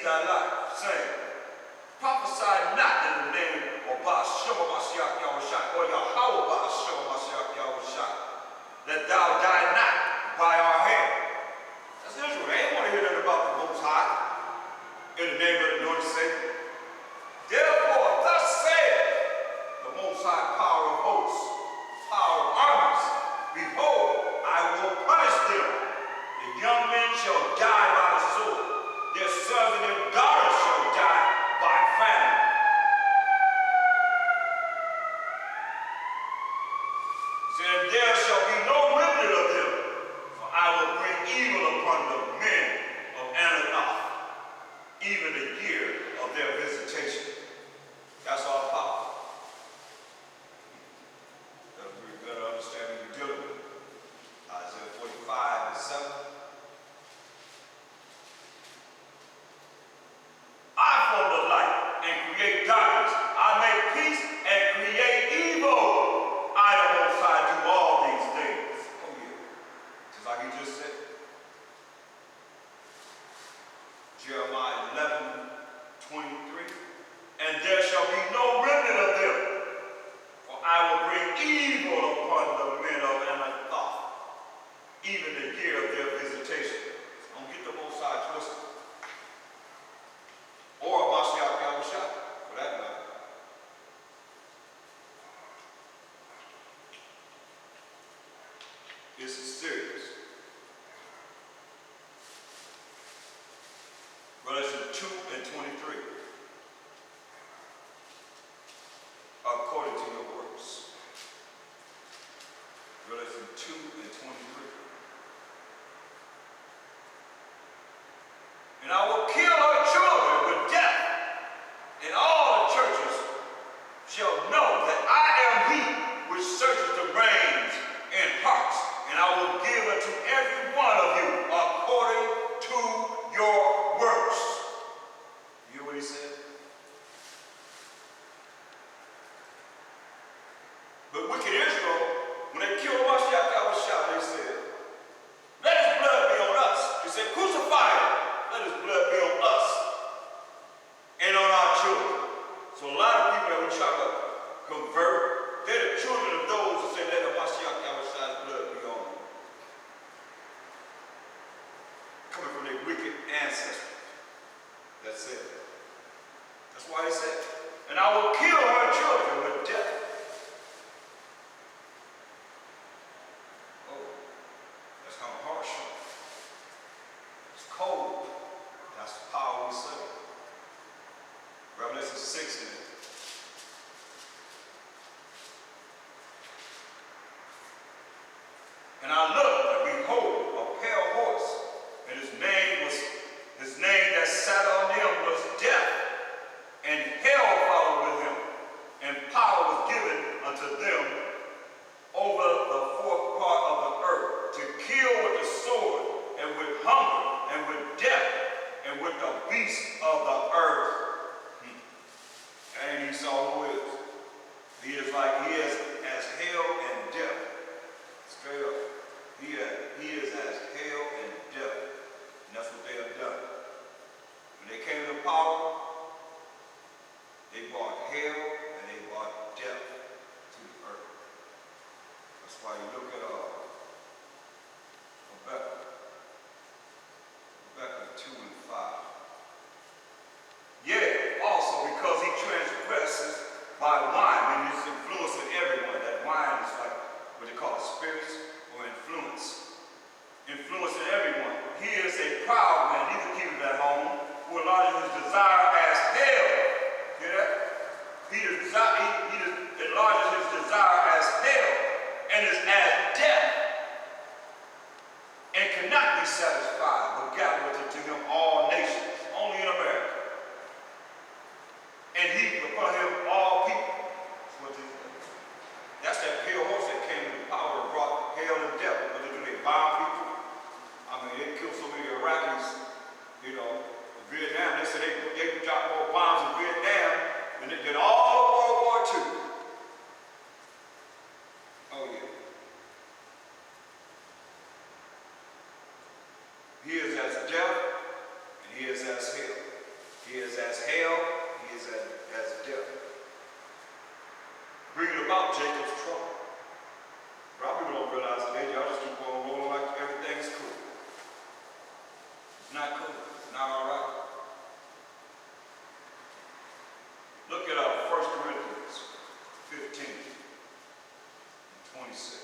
thy life, saying, prophesy not in the name of Ba'ashem Mashiach Yahushua, or Yahweh Ba'ashem Mashiach Yahushua, that thou die not by our hand. That's Israel. They ain't want to hear nothing about the Most High in the name of the Lord and Savior. Therefore, thus saith the Most High, power of hosts, power of armies, behold, I will punish them. The young men shall die by the sword. Their sons and their daughters shall die by famine. And there shall be no remnant of them, for I will bring evil upon the men of Anathoth, even the year of their visitation. That's our power. We better understand what we're dealing with. Isaiah 45 and 7. I form the light and create darkness. I make peace and create evil. I, the Most High, do all these things. Oh yeah. Just like he just said. Jeremiah 11:23. And there shall be no remnant of them, for I will bring evil upon the men of Anathoth, even the year of their visitation. So don't get the Most High twisted. Or Mashiach Yahushua, for that matter. This is serious. Revelation 2 and 23. According to your works. Revelation 2 and 23. And I will kill her children with death, and all the churches shall know that I am he which searches the reins and hearts, and I will give unto every one of you according to your works. You hear what he said? But wicked Israel, when they killed Mashiach Yahushua, they said, let his blood be on us. They said, crucify him. Let his blood be on us and on our children. So a lot of people that we try to convert, they're the children of those who say, let the Mashiach Yahushua's blood be on them. Coming from their wicked ancestors. That's it. That's why he said, and I will kill her children with death. Oh, that's kind of harsh. It's cold. That's the power we serve. Revelation 6 in it. And I looked, and behold, a pale horse, and his name that sat on him was Death, and hell followed with him, and power was given unto them over the fourth part of the earth, to kill with the sword, and with hunger, and with death, and with the beasts of the earth. And he saw who is. He is as hell and death. Straight up. He is as hell and death. And that's what they have done. When they came to power, they brought hell and they brought death to the earth. That's why you look at Habakkuk 2 and 5. Yeah, also because he transgresses by wine, and he's influencing everyone. That wine is like what they call spirits or influence. Influencing everyone. He is a proud man, neither keep it at home, who enlarges his desire as hell. Hear that? He enlarges his desire as hell, and is as death, and cannot be satisfied, but gathereth unto him all nations, only in America. And he upon him all people. That's that pale horse that came into power and brought hell and death. What they do, they bomb people. I mean, they killed so many Iraqis, in Vietnam. They said they dropped more bombs in Vietnam than they did all of World War II. Oh yeah. He is as death, and he is as hell. He is as hell, he is as death. Bringing about Jacob's trouble. A lot of people don't realize today, y'all just keep on rolling like everything's cool. It's not cool. It's not all right. Look at 1 Corinthians 15 and 26.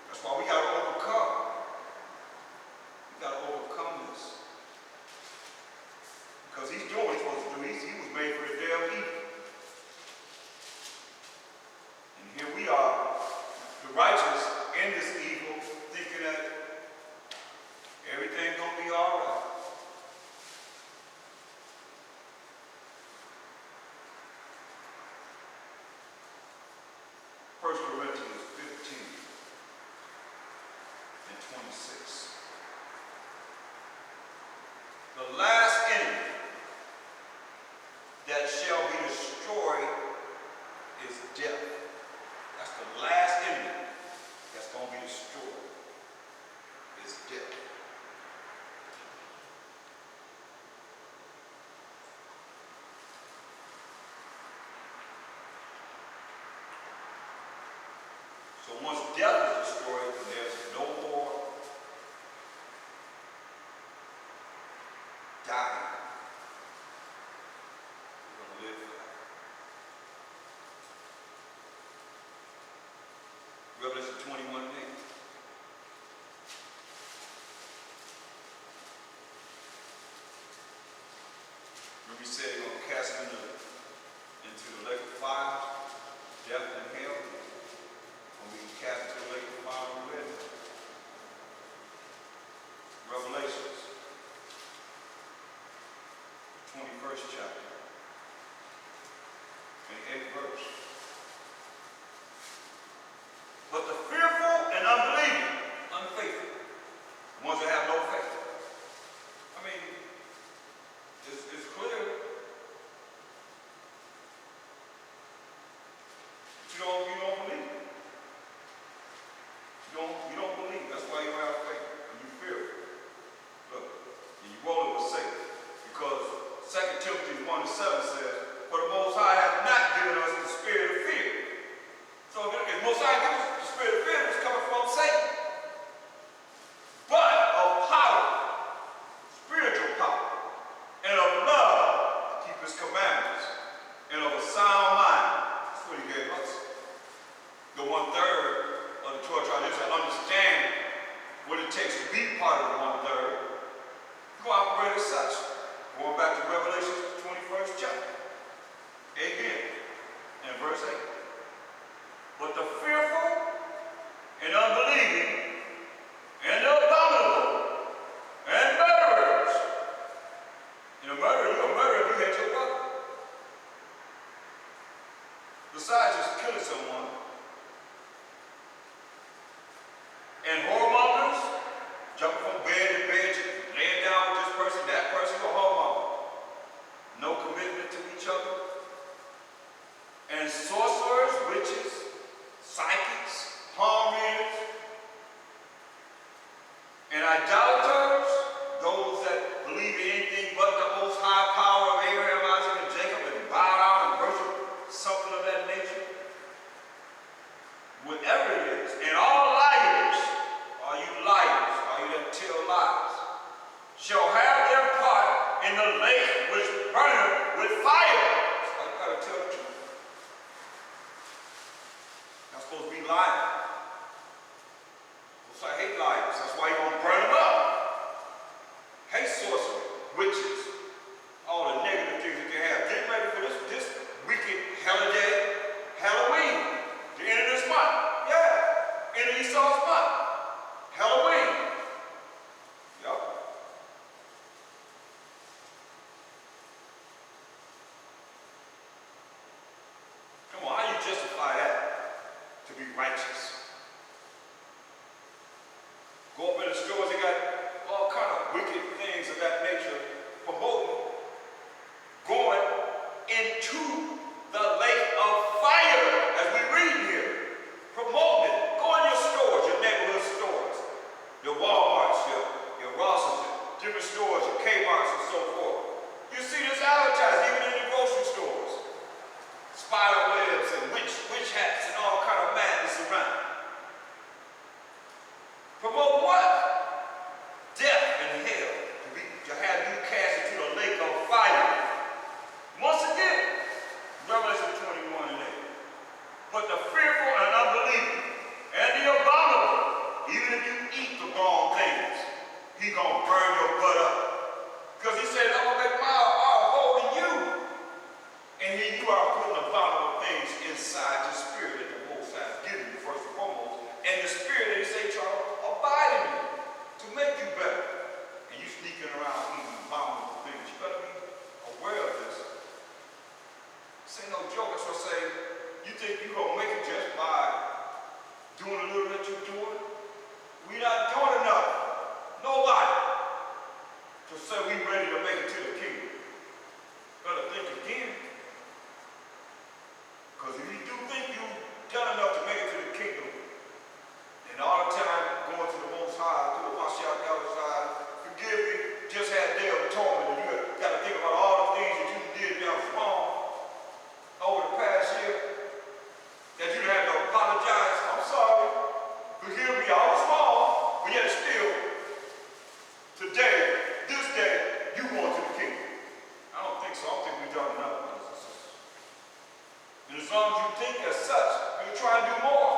That's why we got to overcome. We got to overcome this. Because he's doing what he's supposed to do. He was made for the damn evil. And here we are, the righteous in this evil, thinking that everything's going to be all right. First Corinthians 15 and 26. The last enemy that shall be destroyed is death. That's the last enemy that's going to be destroyed is death. So once death is destroyed, then there's no more dying. We're going to live forever. Revelation 21:8. Remember he said he's going to cast him into the lake of fire, death and hell. When we cast into the lake of fire and red. Revelations 21st chapter, 28th verse. But the fearful and unbelieving, unfaithful, the ones that have no faith. I mean, it's clear. But you don't believe. You don't believe. That's why you don't have faith. And you fear. Look, and you roll it with Satan. Because 2 Timothy 1:7 says, for the Most High hath not given us the spirit of fear. So if the Most High gives us the spirit of fear, it's coming from Satan. But of power, spiritual power, and of love to keep his commandments, and of a sound mind. That's what he gave us. The 1/3 of the 12 tribes to understand what it takes to be part of the 1/3. You operate as such. Going back to Revelation 21st chapter. Again, in verse 8. But the fearful and unbelieving and the abominable and murderers. And a murderer, you're a murderer if you hate your brother. Besides just killing someone. And whoremongers, jumping from bed to bed, laying down with this person, that person, a whoremonger. No commitment to each other. And sorcerers, witches, psychics, palm readers, and idolaters, those that believe in anything but the most high power of Abraham, Isaac, and Jacob, and bow down and worship something of that nature. Whatever it is, and all liars, all you that tell lies, shall have their part in the lake which burneth with fire. So I gotta tell the truth. Not supposed to be lying. So I hate liars. That's why you're gonna burn them up. Hate sorcery, witches, all the negative things that they have. Get ready for this wicked holiday, Halloween, the end of this month. Yeah, end of Esau's month. Halloween. Yup. Come on, how do you justify that to be righteous? Go up in the stores, they got all kind of wicked things of that nature promoting going into the lake of fire, as we read here. Promoting it. Go in your stores, your neighborhood stores, your Walmarts, your Rosses, different yet still, today, this day, you going to the kingdom. I don't think so. I don't think we've done enough, brothers and sisters. And as long as you think as such, you'll try and do more.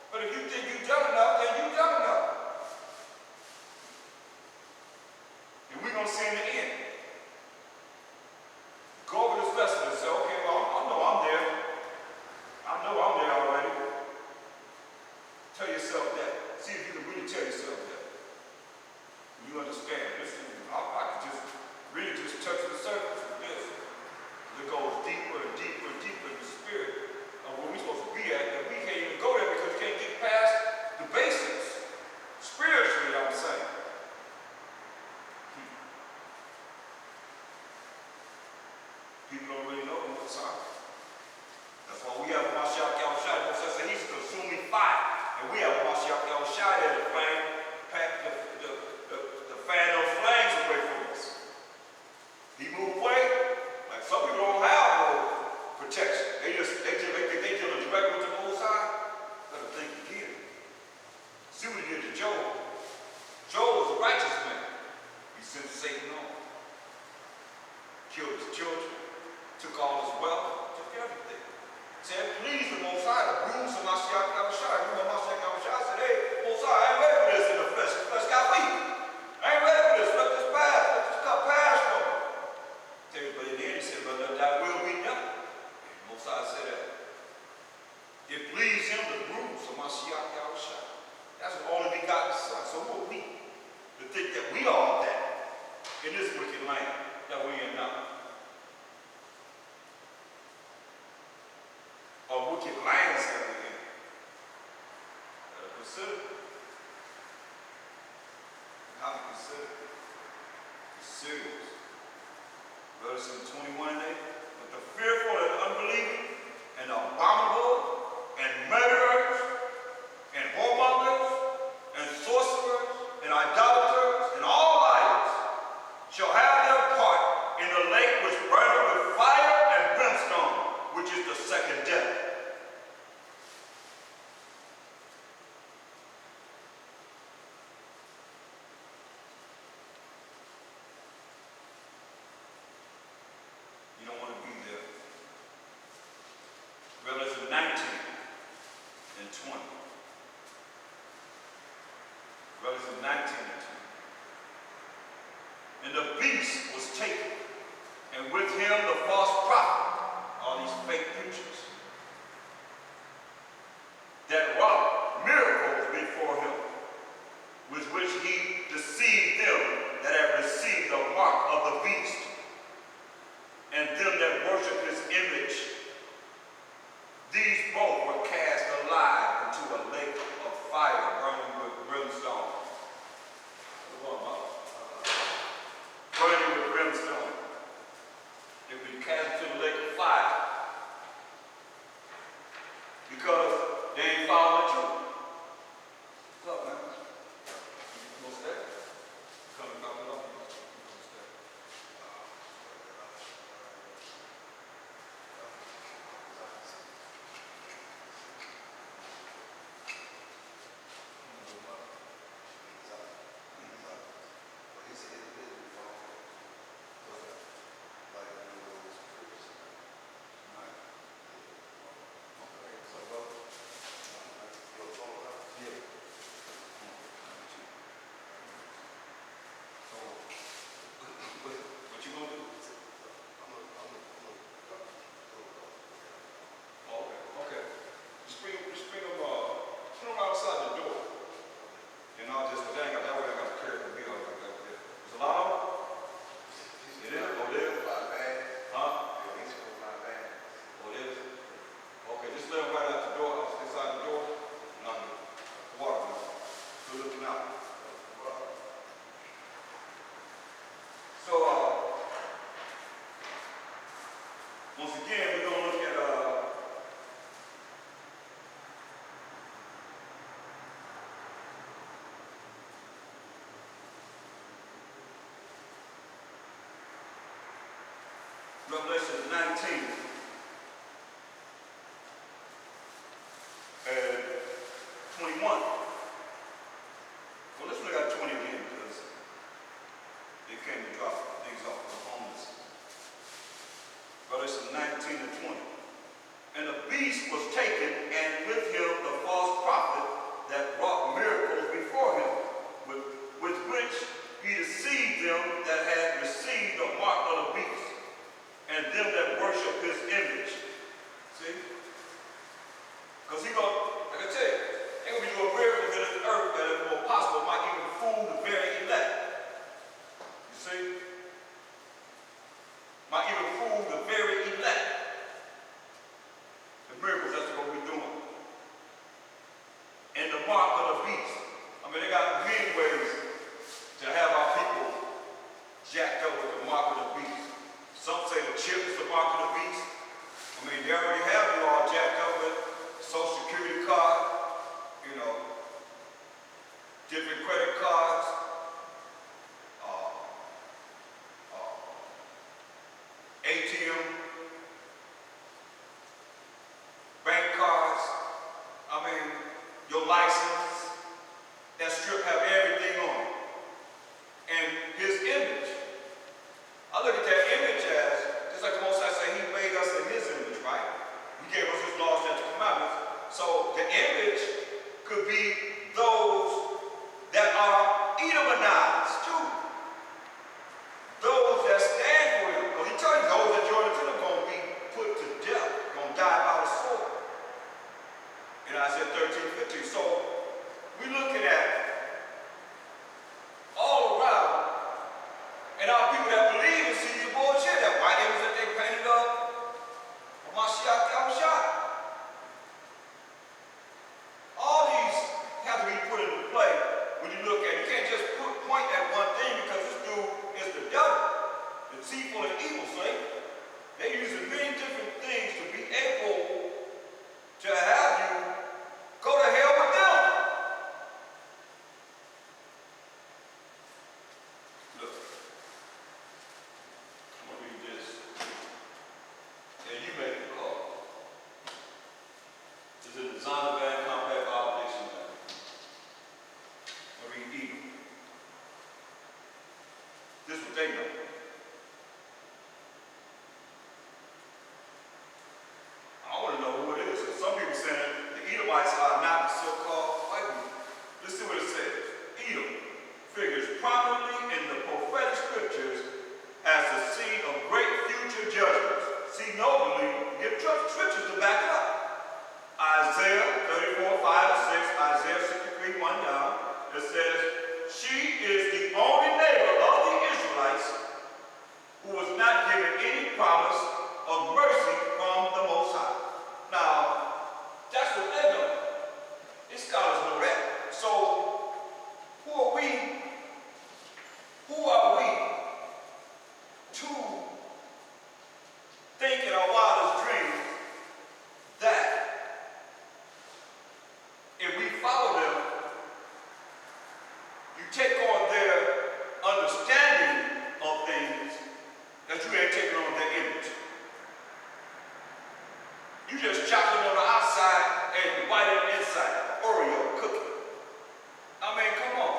But if you think you've done enough, then you've done enough. And we're going to see in the end. Go over this lesson and say, okay, well, I know I'm there. I know I'm there already. Tell yourself that. See if you can really tell yourself that. You understand. Listen, I can just really just touch the surface of this. It goes deeper and deeper and deeper in the spirit of where we're supposed to be at, and we can't even go there because we can't get past the basics. Spiritually, I'm saying. People don't really know the Messiah. That's why we have Mashiach Yahushua. The Messiah said he's a consuming fire. And we have Mashiach Yahushua there to flame, to fan those flames away from us. He moved away. Like some people don't have no protection. They deal directly with the Most High. Better think again. See what he did to Job. Job was a righteous man. He sent Satan on. Killed his children. Took all his wealth. Took everything. Said, please the Most High, the bruise of Mashiach Yahushua. You know Mashiach Yahushua said, hey, Most High, I ain't ready for this in the flesh. The flesh got weak. I ain't ready for this. Let this pass. Let this cup pass from me. But in the end, he said, but let that will be done. Most High said that. It pleased him to bruise of Mashiach Yahushua. That's the only begotten Son. So who are we to think that we are that in this wicked land that we are not? Or wicked lands that we're in. Consider. How to consider. It's serious. Verse 21 8. But the fearful and unbelieving and abominable and murderers and whoremongers and sorcerers and idolaters and all liars shall have their part in the lake which burneth with fire and brimstone, which is the second death. You don't want to be there. Revelation 19 and 20. Revelation 19 and 20. And the beast was taken, and with him the false prophet, all these fake preachers, that wrought miracles before him, with which he deceived them that have received the mark of the beast, and them that worship his image. These both were cast alive into a lake of fire burning with brimstone. Burning with brimstone. They will be cast into the lake of fire. Because they ain't following the truth. What's up, man? What's that? Coming up. What's that? Once again, we're going to look at Revelation 19 and 21. different credit cards, ATM, bank cards, I mean, your license, that strip have everything on it. And his image, I look at that image as, just like the Most High say, he made us in his image, right? He gave us his laws, statutes, and commandments. So the image could be those that are Edomanized too. Those that stand for him. Because he tells you those that join the kingdom are going to be put to death, going to die by the sword. In Isaiah 13:15. So we're looking at all around, and our people that believe and see the bullshit, that white image that they painted up, Mashiach Yahushua. All these have to be put into play when you look at it. You can't just point at one thing because this dude is the devil, the deceitful and evil, see? They're using many different things to be able to have you go to hell with them. Look, I'm going to read this. And you make the call. This is the Zondervan Compact Bible Dictionary. I'm going to read evil. This is what they know. I want to know who it is. Some people saying the Edomites are not the so-called white people. Let's see what it says. Edom figures prominently in the prophetic scriptures as the scene of great future judgments. See, notably, give scriptures to back it up. Isaiah 34:5-6, Isaiah 63:1 down. It says, she is the only neighbor of the Israelites who was not given any promise of mercy from the Most High. Now, that's what they know. These scholars know that. So, who are we to think in our wildest dreams that if we follow them, you take on their understanding of things that you ain't taking on their image. You just chop them on the outside and white on the inside. Oreo cookie. I mean, come on.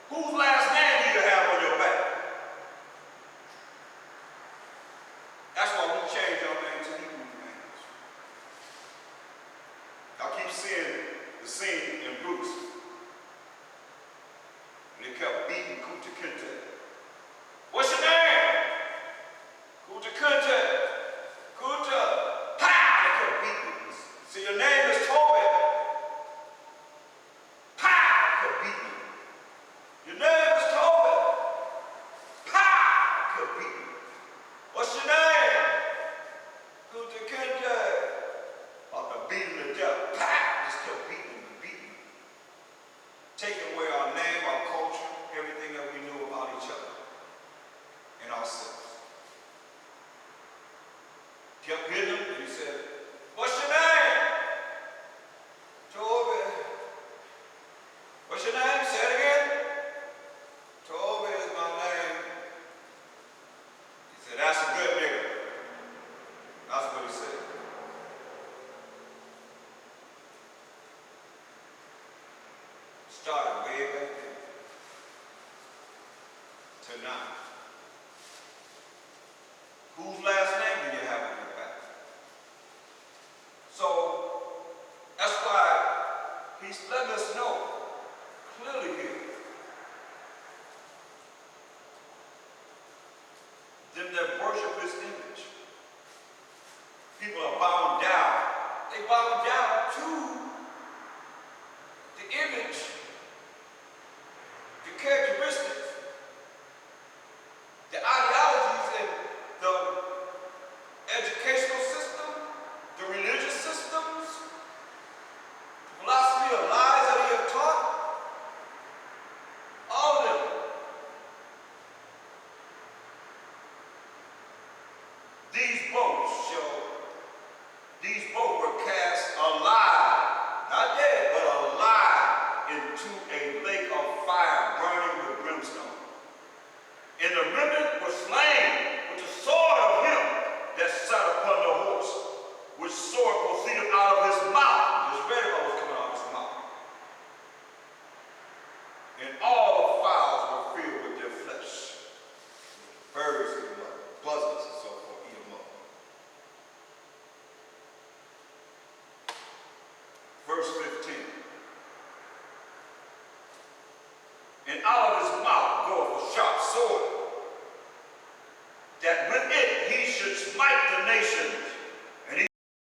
Whose last name do you have on your back? That's why we changed our name to Hebrew names. I keep seeing the scene in Bruce. And they kept beating Kunta Kinte. What's your name? Kunta Kinte. Kunta. Ha! They kept beating. See, your name is Tobit. Ha! They kept beating. Your name is Tobit. Ha! They kept beating. What's your name? Kunta Kinte. About to beat him to death. Ha! Just kept beating and beating. Taking away our name, our culture, everything that we knew about each other and ourselves. Kept hitting him, and he said, what's your name? Toby. What's your name? Say it again. Toby is my name. He said, that's a good nigga. That's what he said. Started way back then to now. Whose last name do you have on your back? So that's why he's letting us know clearly here. Them that worship his image. People are bowing down. They bow down to the image, the characteristics, the ideologies, and the educational system, the religious systems, the philosophy of lies that he have taught, all of them. These both were cast into a lake of fire burning with brimstone. And the remnant was slain with the sword of him that sat upon the horse, which sword proceeded out of his mouth. Just read what was coming out of his mouth. And all the fowls were filled with their flesh. Birds eat them up, buzzards and so forth eat them up. Verse 15. And out of his mouth goeth a sharp sword,